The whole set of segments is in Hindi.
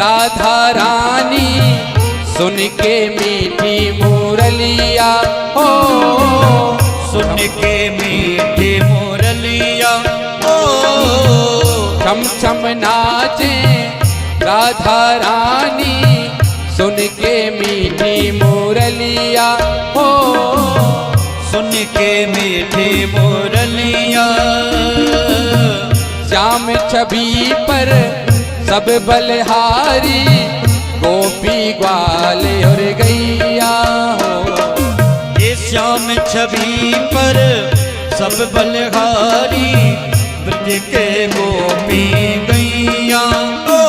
राधा रानी सुन के मीठी मुरलिया हो, सुन के मीठी मुरलिया हो। छम छम नाचे राधा रानी सुन के मीठी मुरलिया हो, सुन के मीठी मुरलिया। श्याम छवि पर सब बलहारी गोपी ग्वाल और गैया हो। ये श्याम छवि पर सब बलहारी ब्रज के गोपी गैया हो।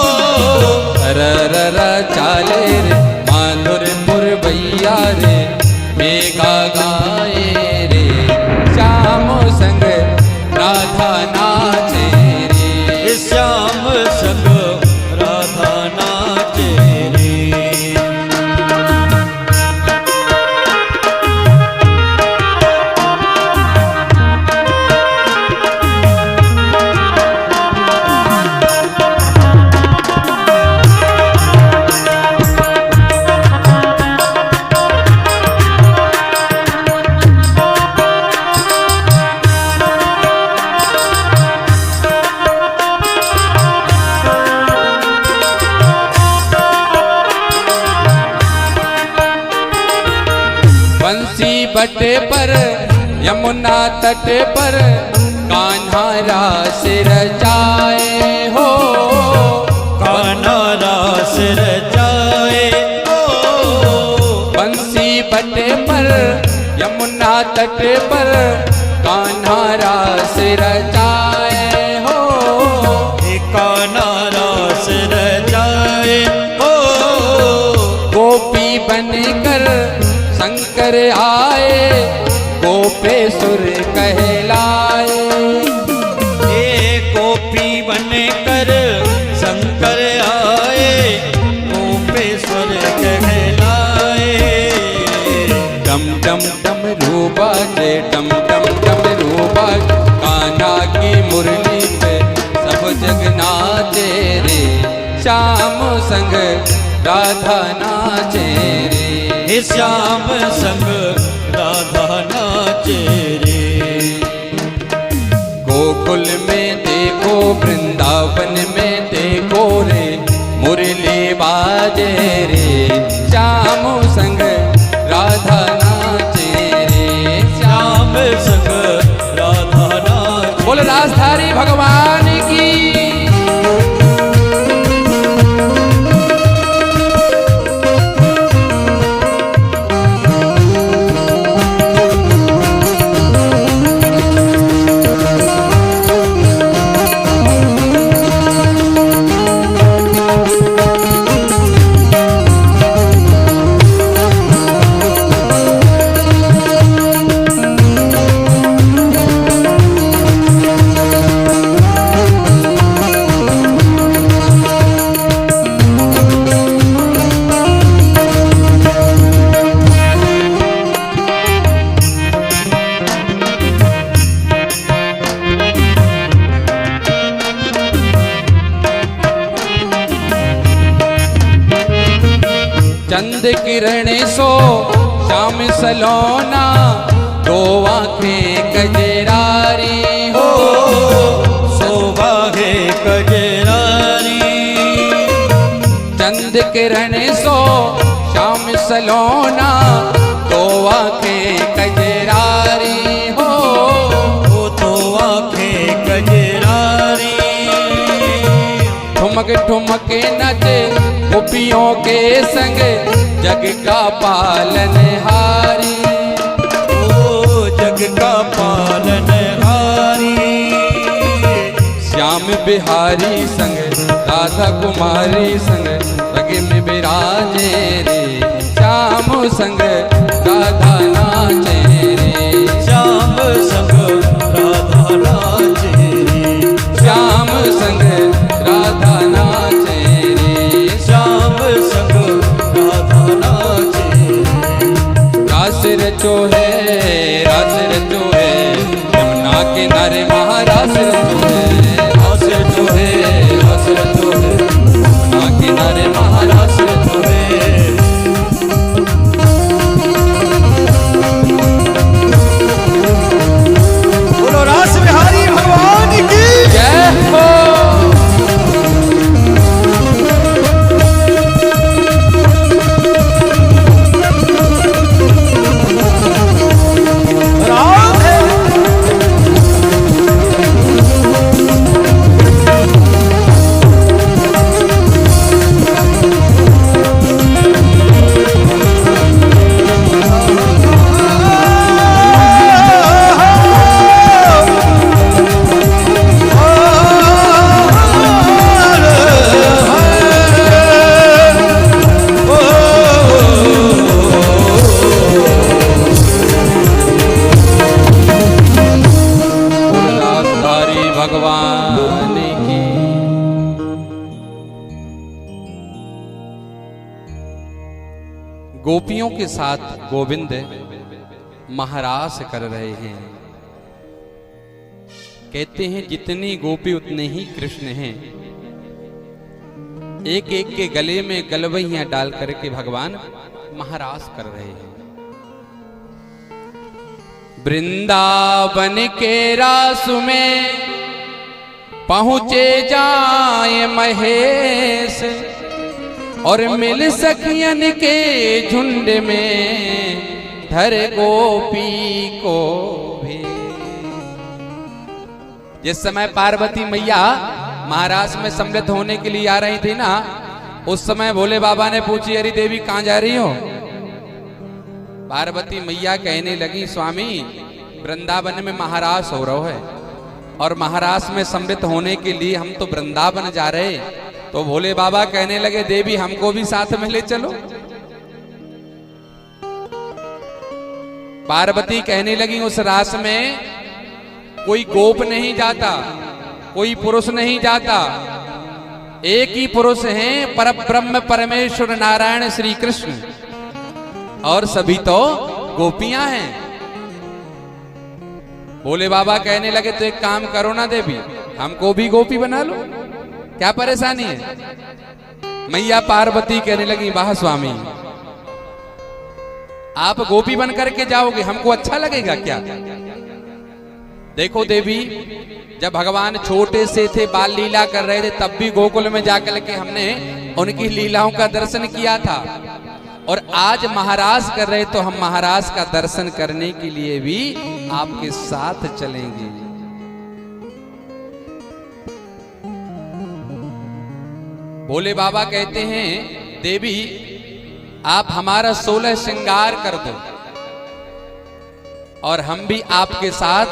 रर चाले रे माधुरपुर भैया रे मेघा गाए रे, श्याम संग राधा नाचे रे, श्याम संग राधा नाचे रे। बंसी बट पर यमुना तट पर कान्हा रास रचाए हो, कान्हा रास रचाए हो। बंसी बट पर यमुना तट पर कान्हा रास रचाए हो, कान्हा रास रचाए हो। गोपी बनकर शंकर आए गोपेश्वर कहलाए, ये गोपी बनकर शंकर आए गोपेश्वर कहलाए। डम डम डम रूबा जे डम डम डम रूबा, कान्हा की मुरली पे सब जग नाचे रे, श्याम संग राधा नाचे रे, हे श्याम संग राधा नाचे रे। गोकुल में देखो वृंदावन में देखो रे मुरली बाजे रे, श्याम संग राधा नाचे रे, श्याम संग राधा नाचे। बोल राजधारी भगवान की। चंद किरण सो श्याम सलोना, दो आँखें कजरारी हो, शोभा है कजरारी। चंद किरण सो श्याम सलोना, दो आँखें कजरारी हो, दो आँखें कजरारी। ठुमक ठुमक नचे गोपियों के संग जग का पालनहारी, ओ जग का पालनहारी। श्याम बिहारी संग राधा कुमारी संग जग में विराजे रे, श्याम संग राधा नाचे रे, श्याम संग राधा नाचे रे, श्याम संग राधा नाचे रे, श्याम संग राधा नाचे रे। रास रचो है यमुना किनारे महारास रचो है, रास रचो है यमुना किनारे गोपियों के साथ गोविंद महारास कर रहे हैं। कहते हैं जितनी गोपी उतने ही कृष्ण हैं। एक एक के गले में गलवैयां डाल करके भगवान महारास कर रहे हैं। वृंदावन के रास में पहुंचे जाए महेश और मिल सखियन के झुंड में धर गोपी को भी। जिस समय पार्वती मैया महाराज में सम्मिलित होने के लिए आ रही थी ना, उस समय भोले बाबा ने पूछी, अरे देवी कहां जा रही हो? पार्वती मैया कहने लगी, स्वामी वृंदावन में महाराज हो रहा है और महाराज में सम्मिलित होने के लिए हम तो वृंदावन जा रहे। तो भोले बाबा कहने लगे, देवी हमको भी साथ में ले चलो। पार्वती कहने लगी, उस रास में कोई गोप नहीं जाता, कोई पुरुष नहीं जाता, एक ही पुरुष हैं, परब्रह्म परमेश्वर नारायण श्री कृष्ण, और सभी तो गोपियां हैं। भोले बाबा कहने लगे, तो एक काम करो ना देवी, हमको भी गोपी बना लो, क्या परेशानी है? मैया पार्वती कहने लगी, वाह स्वामी, आप गोपी बन करके जाओगे, हमको अच्छा लगेगा क्या? देखो देवी, जब भगवान छोटे से थे, बाल लीला कर रहे थे, तब भी गोकुल में जाकर के हमने उनकी लीलाओं का दर्शन किया था। और आज महाराज कर रहे, तो हम महाराज का दर्शन करने के लिए भी आपके साथ चलेंगे। भोले बाबा कहते हैं, देवी आप हमारा 16 श्रृंगार कर दो और हम भी आपके साथ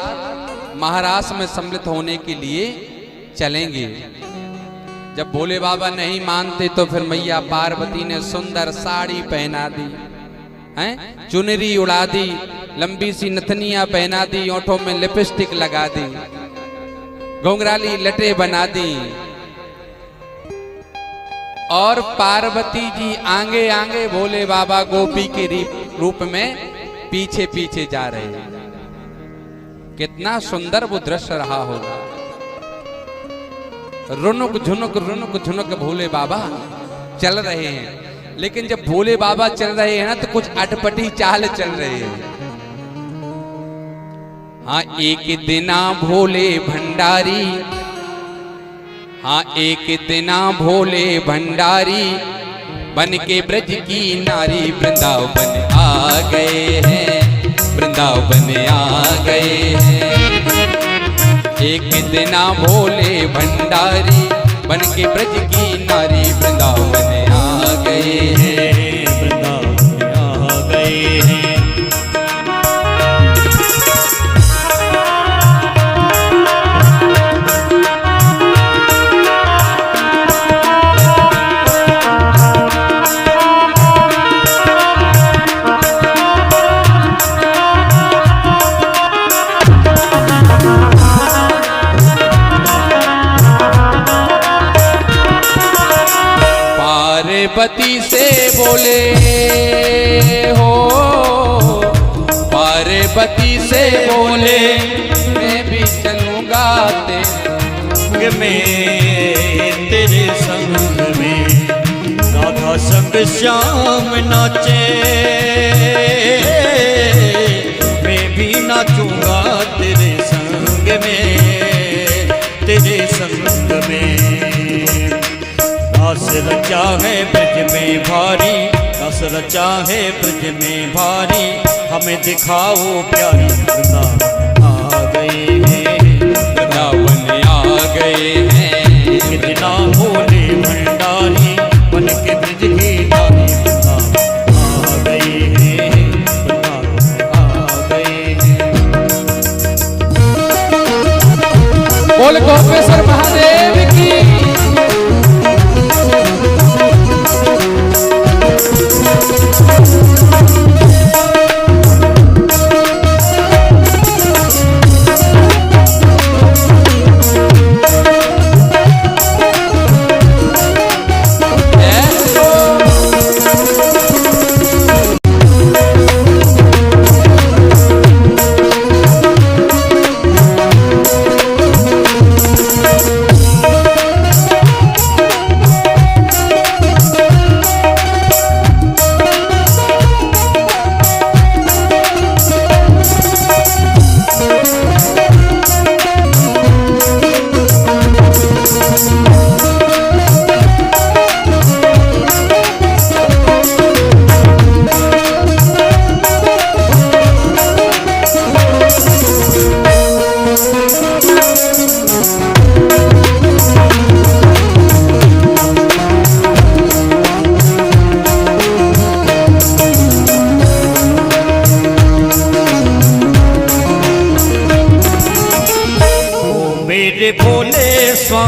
महाराज में सम्मिलित होने के लिए चलेंगे। जब भोले बाबा नहीं मानते तो फिर मैया पार्वती ने सुंदर साड़ी पहना दी, हैं, चुनरी उड़ा दी, लंबी सी नथनियां पहना दी, ओंठों में लिपस्टिक लगा दी, घुंघराली लटे बना दी, और पार्वती जी आगे आगे, भोले बाबा गोपी के रूप में पीछे पीछे जा रहे हैं। कितना सुंदर वो दृश्य रहा होगा। रुनुक झुनुक भोले बाबा चल रहे हैं। लेकिन जब भोले बाबा चल रहे हैं ना, तो कुछ अटपटी चाल चल रही है। हाँ, एक दिना भोले भंडारी, हाँ एक दिना भोले भंडारी, बन के ब्रज की नारी वृंदावन आ गए हैं, वृंदावन आ गए हैं। एक दिना भोले भंडारी, बन के ब्रज की नारी वृंदावन आ गए हैं, वृंदावन आ गए हैं। पार्वती से बोले हो, पार्वती से बोले, मैं भी चलूंगा तेरे संग में, राधा संग श्याम नाचे, मैं भी नाचूंगा तेरे संग में, तेरे संग में। रस रचा है ब्रज में भारी, रस रचा है ब्रज में भारी, हमें दिखाओ प्यारी वृंदावन आ गए हैं, वृंदावन आ गए हैं। कितना भोले भंडारी, बन के ब्रज की नारी वृंदावन आ गए हैं, वृंदावन आ गए हैं। बोल गोपेश्वर महादेव की।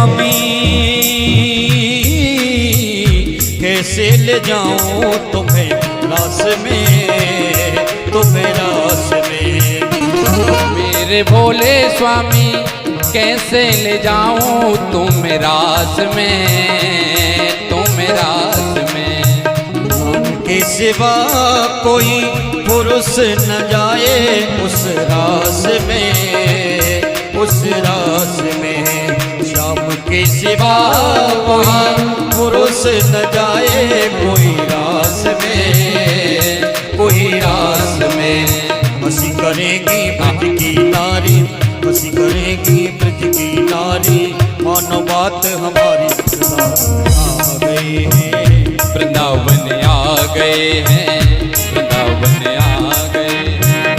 स्वामी कैसे ले जाऊं तुम्हें रास में, तुम्हें रास में। मेरे भोले स्वामी कैसे ले जाऊं तुम्हें रास में, तुम्हें रास में। के सिवा कोई पुरुष न जाए उस रास में, उस रास में। श्याम के सिवा कोई पुरुष न जाए कोई रास में, कोई रास में। हंसी करेगी ब्रज की नारी, हंसी करेगी ब्रज की नारी, मानो बात हमारी आ गई है, वृंदावन आ गए हैं, वृंदावन आ गए हैं।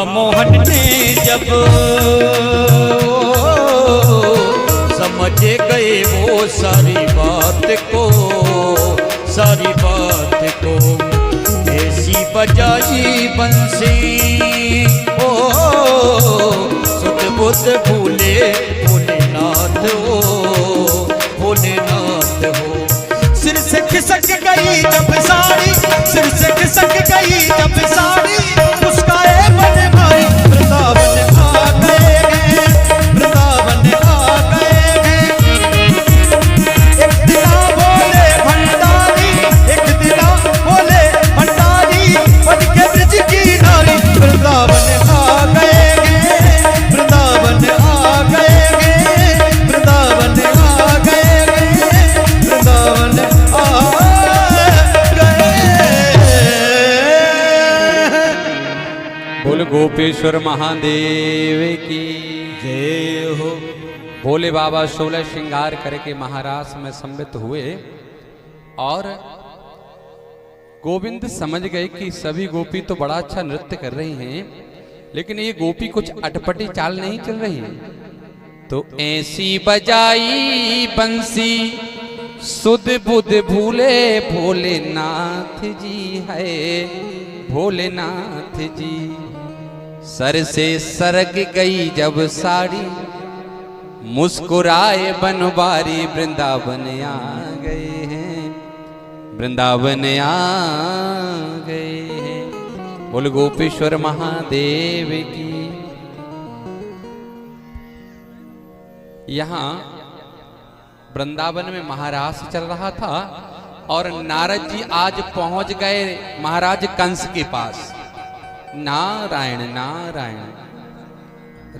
मोहन ने जब समझ गए वो सारी बात को, सारी बात को। ऐसी बजाई बंसी ओ सुध बुध भूले भोलेनाथ हो, भोलेनाथ हो। सिर से खिसक गई जब साड़ी, सिर से खिसक गई जब साड़ी, मुस्काए मन भाई वृंदावन आ गए हैं, वृंदावन आ गए हैं। एक दिला बोले भंडारी, एक दिला बोले भंडारी, बन के ब्रज की नारी, वृंदावन आ गए हैं, वृंदावन आ गए हैं, वृंदावन आ गए हैं, वृंदावन आ बोल गोपेश्वर महादेव की जय हो। भोले बाबा 16 श्रृंगार करके महारास में सम्मिलित हुए और गोविंद समझ गए कि सभी गोपी तो बड़ा अच्छा नृत्य कर रही हैं, लेकिन ये गोपी कुछ अटपटी चाल नहीं चल रही है। तो ऐसी बजाई बंसी सुध बुध भूले भोलेनाथ जी है, भोलेनाथ जी। सर से सरक गई जब साड़ी, मुस्कुराए बनवारी, वृंदावन आ गए हैं, वृंदावन आ गए हैं। बोल गोपेश्वर महादेव की। यहाँ वृंदावन में महारास चल रहा था और नारद जी आज पहुंच गए महाराज कंस के पास। नारायण नारायण।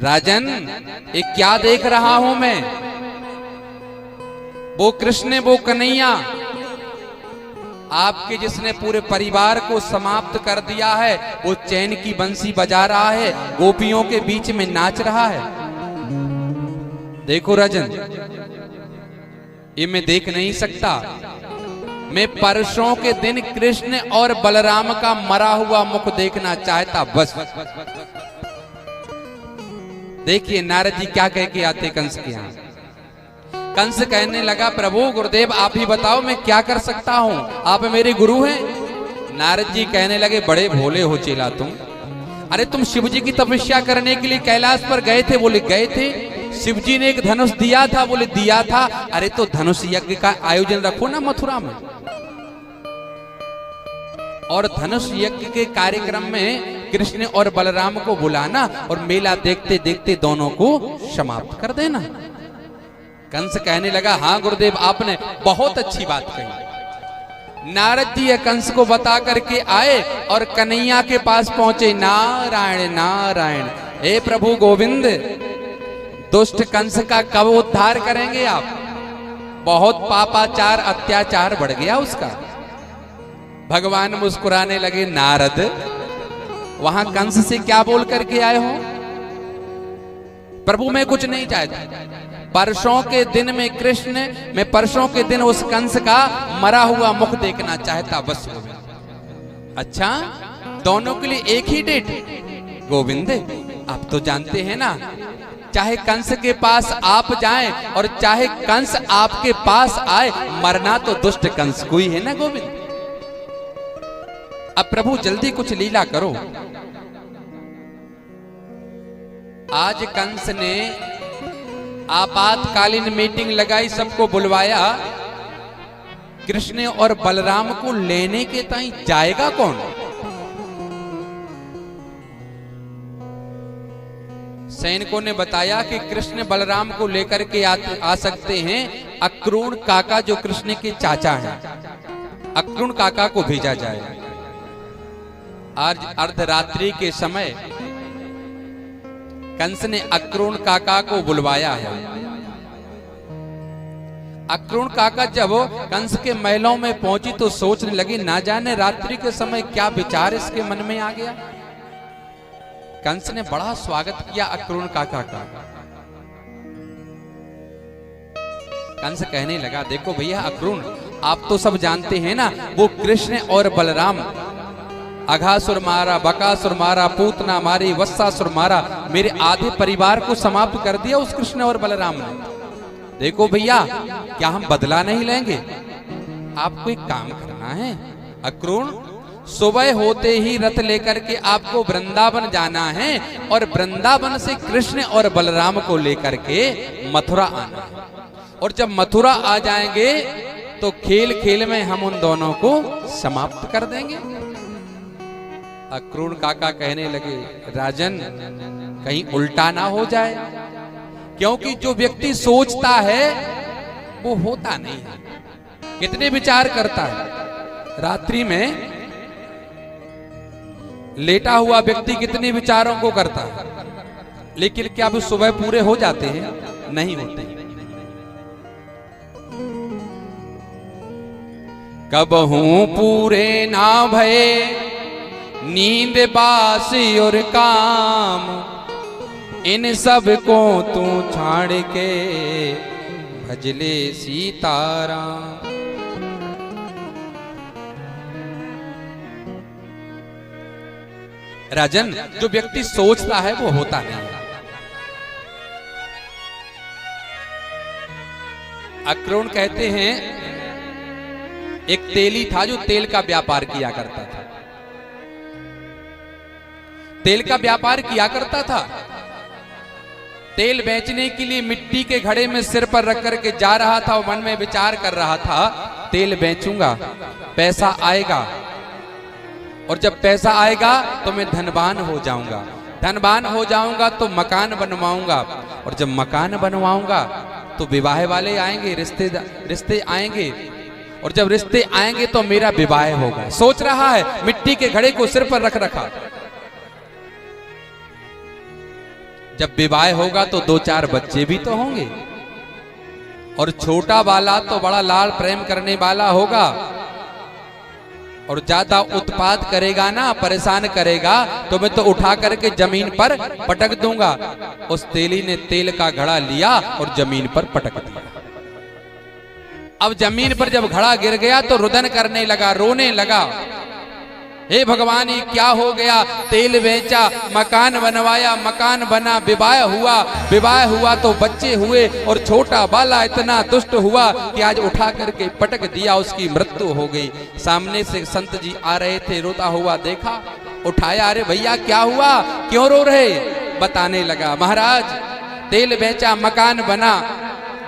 राजन, ये क्या देख रहा हूं मैं? वो कृष्ण, वो कन्हैया, आपके जिसने पूरे परिवार को समाप्त कर दिया है, वो चैन की बंसी बजा रहा है, गोपियों के बीच में नाच रहा है। देखो राजन, ये मैं देख नहीं सकता। मैं परसों के दिन कृष्ण और बलराम का मरा हुआ मुख देखना चाहता, बस। देखिए नारद जी क्या कह के आते कंस के यहाँ। कंस कहने लगा, प्रभु गुरुदेव आप ही बताओ मैं क्या कर सकता हूं, आप मेरे गुरु हैं। नारद जी कहने लगे, बड़े भोले हो चेला तुम। अरे तुम शिव जी की तपस्या करने के लिए कैलाश पर गए थे? बोले गए थे। शिव जी ने एक धनुष दिया था? बोले दिया था। अरे तो धनुष यज्ञ का आयोजन रखो ना मथुरा में, और धनुष यज्ञ के कार्यक्रम में कृष्ण और बलराम को बुलाना और मेला देखते देखते दोनों को समाप्त कर देना। कंस कहने लगा, हाँ गुरुदेव आपने बहुत अच्छी बात कही। नारद जी कंस को बता करके आए और कन्हैया के पास पहुंचे। नारायण नारायण। हे प्रभु गोविंद, दुष्ट कंस का कब उद्धार करेंगे आप? बहुत पापाचार अत्याचार बढ़ गया उसका। भगवान मुस्कुराने लगे, नारद वहां कंस से क्या बोल करके आए हो? प्रभु मैं कुछ नहीं चाहता, परसों के दिन में कृष्ण, मैं परसों के दिन उस कंस का मरा हुआ मुख देखना चाहता, बस गोविंद। अच्छा, दोनों के लिए एक ही डेट? गोविंद आप तो जानते हैं ना, चाहे कंस के पास आप जाएं और चाहे कंस आपके पास आए, मरना तो दुष्ट कंस को ही है ना गोविंद। अब प्रभु जल्दी कुछ लीला करो। आज कंस ने आपातकालीन मीटिंग लगाई, सबको बुलवाया। कृष्ण और बलराम को लेने के ताई जाएगा कौन? सैनिकों ने बताया कि कृष्ण बलराम को लेकर के आ सकते हैं अक्रूण काका, जो कृष्ण के चाचा हैं। अक्रूण काका को भेजा जाए। आज अर्धरात्रि के समय कंस ने अक्रूण काका को बुलवाया है। अक्रूण काका जब कंस के महलों में पहुंची तो सोचने लगी, ना जाने रात्रि के समय क्या विचार इसके मन में आ गया। कंस ने बड़ा स्वागत किया अक्रूण काका का। कंस कहने लगा, देखो भैया अक्रूण, आप तो सब जानते हैं ना, वो कृष्ण और बलराम, अघासुर मारा, बकासुर मारा, पूतना मारी, वत्सासुर मारा, मेरे आधे परिवार को समाप्त कर दिया उस कृष्ण और बलराम ने। देखो भैया, क्या हम बदला नहीं लेंगे? आपको एक काम करना है अक्रूण, सुबह होते ही रथ लेकर के आपको वृंदावन जाना है और वृंदावन से कृष्ण और बलराम को लेकर के मथुरा आना है। और जब मथुरा आ जाएंगे तो खेल खेल में हम उन दोनों को समाप्त कर देंगे। अक्रूण काका कहने लगे, राजन कहीं उल्टा ना हो जाए, क्योंकि जो व्यक्ति सोचता है वो होता नहीं है। कितने विचार करता है। रात्रि में लेटा हुआ व्यक्ति कितने विचारों को करता है, लेकिन क्या वो सुबह पूरे हो जाते हैं? नहीं होते। कबहू पूरे ना भये नींद बासी और काम, इन सब को तू छाड़ के भजले सीताराम। राजन, जो व्यक्ति सोचता है वो होता नहीं है। अक्रूण कहते हैं, एक तेली था जो तेल का व्यापार किया करता था। तेल का व्यापार किया करता था। तेल बेचने के लिए मिट्टी के घड़े में सिर पर रख करके जा रहा था और मन में विचार कर रहा था, तेल बेचूंगा, पैसा आएगा, और जब पैसा आएगा तो मैं धनवान हो जाऊंगा, धनवान हो जाऊंगा तो मकान बनवाऊंगा, और जब मकान बनवाऊंगा तो विवाह वाले आएंगे, रिश्ते आएंगे, और जब रिश्ते आएंगे तो मेरा विवाह होगा। सोच रहा है, मिट्टी के घड़े को सिर पर रख रखा। जब विवाह होगा तो 2-4 बच्चे भी तो होंगे, और छोटा वाला तो बड़ा लाड़ प्रेम करने वाला होगा, और ज्यादा उत्पाद करेगा ना, परेशान करेगा, तो मैं तो उठा करके जमीन पर पटक दूंगा। उस तेली ने तेल का घड़ा लिया और जमीन पर पटक दिया। अब जमीन पर जब घड़ा गिर गया तो रुदन करने लगा, रोने लगा, हे भगवान ये क्या हो गया? तेल बेचा, मकान बनवाया, मकान बना, विवाह हुआ तो बच्चे हुए, और छोटा बाला इतना दुष्ट हुआ कि आज उठा करके पटक दिया, उसकी मृत्यु हो गई। सामने से संत जी आ रहे थे, रोता हुआ देखा, उठाया, अरे भैया क्या हुआ, क्यों रो रहे? बताने लगा, महाराज तेल बेचा, मकान बना,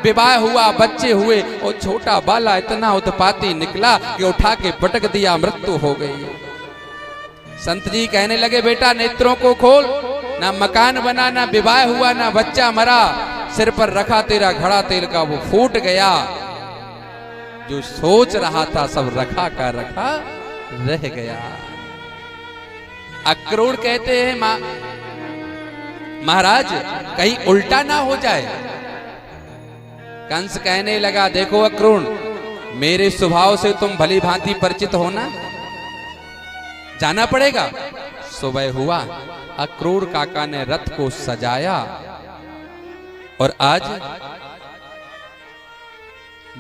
विवाह हुआ, बच्चे हुए, और छोटा बाला इतना उत्पाती निकला कि उठा के पटक दिया, मृत्यु हो गई। संत जी कहने लगे, बेटा नेत्रों को खोल, ना मकान बना, ना विवाह हुआ, ना बच्चा मरा, सिर पर रखा तेरा घड़ा तेल का वो फूट गया। जो सोच रहा था सब रखा का रखा रह गया। अक्रूण कहते हैं, महाराज कहीं उल्टा ना हो जाए, कंस कहने लगा, देखो अक्रूर, मेरे स्वभाव से तुम भली भांति परिचित हो ना, जाना पड़ेगा। सुबह हुआ, अक्रूर काका ने रथ को सजाया और आज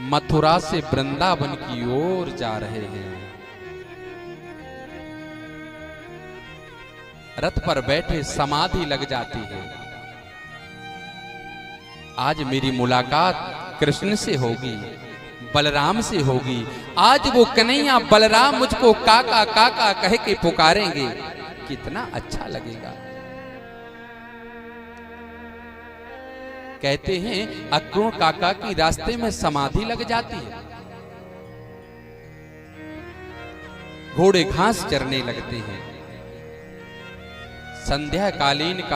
मथुरा से वृंदावन की ओर जा रहे हैं। रथ पर बैठे समाधि लग जाती है। आज मेरी मुलाकात कृष्ण से होगी, बलराम से होगी। आज वो कन्हैया बलराम मुझको काका काका कह के पुकारेंगे, कितना अच्छा लगेगा। कहते हैं अक्रूर काका की रास्ते में समाधि लग जाती है। घोड़े घास चरने लगते हैं। संध्या कालीन का